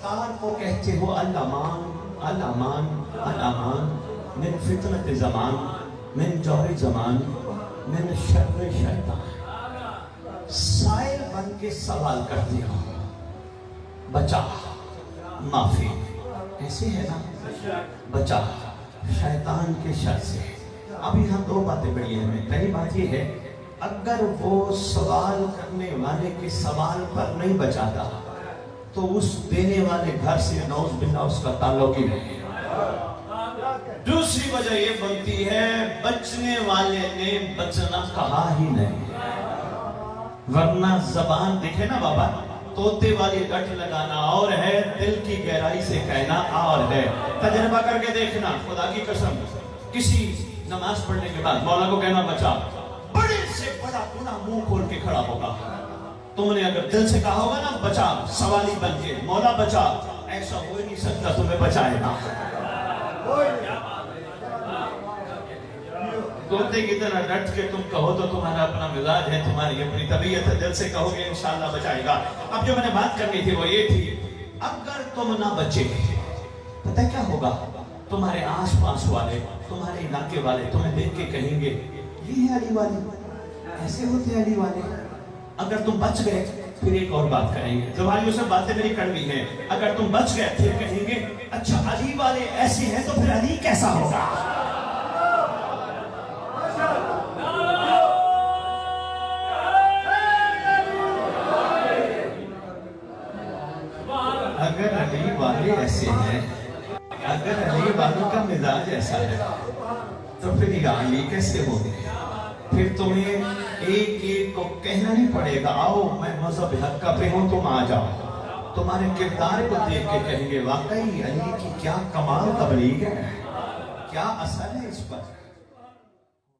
سرکار کو کہتے ہو الامان الامان الامان من فتنت زمان من جور زمان من شر شیطان. سائل بن کے سوال کرتے ہو بچا معافی، ایسے ہے نا، بچا شیطان کے شر سے. اب یہاں دو باتیں بڑی ہیں. ہمیں پہلی بات یہ ہے اگر وہ سوال کرنے والے کے سوال پر نہیں بچاتا تو اس دینے والے گھر سے نعوذ باللہ اس کا تعلق ہی نہیں. دوسری وجہ یہ بنتی ہے بچنے والے نے بچنا کہا ہی نہیں، ورنہ زبان دیکھے نا بابا، توتے والی گٹھ لگانا اور ہے، دل کی گہرائی سے کہنا اور ہے. تجربہ کر کے دیکھنا، خدا کی قسم، کسی نماز پڑھنے کے بعد مولا کو کہنا بچا، بڑے سے بڑا گناہ منہ کھول کے کھڑا ہوگا. تم نے اگر دل سے کہا ہوگا نا بچا، سوالی بن کے مولا بچا، ایسا ہو ہی نہیں سکتا تمہیں بچائے گا. توتے کی طرح ڈٹ کے تم کہو تو تمہارا اپنا مزاج ہے، تمہاری اپنی طبیعت ہے، دل سے کہو گے انشاءاللہ بچائے گا. اب جو میں نے بات کرنی تھی وہ یہ تھی، اگر تم نہ بچے پتہ کیا ہوگا؟ تمہارے آس پاس والے، تمہارے علاقے والے تمہیں دیکھ کے کہیں گے یہ ہے علی والے، ایسے ہوتے ہیں علی والے. اگر تم بچ گئے پھر ایک اور بات کریں گے، تمہاری وہ سب باتیں میری کڑوی ہیں، اگر تم بچ گئے پھر کہیں گے اچھا علی والے ایسے ہیں تو پھر علی کیسا ہوگا؟ اگر علی والے ایسے ہیں، اگر علی والوں کا مزاج ایسا ہے تو پھر یہ علی کیسے ہوگے؟ پھر تمہیں ایک ایک کو کہنا نہیں پڑے گا آؤ میں مذہب حق کا پہ ہوں تم آ جاؤ. تمہارے کردار کو دیکھ کے کہیں گے واقعی علی کی کیا کمال تبلیغ ہے، کیا اثر ہے اس پر.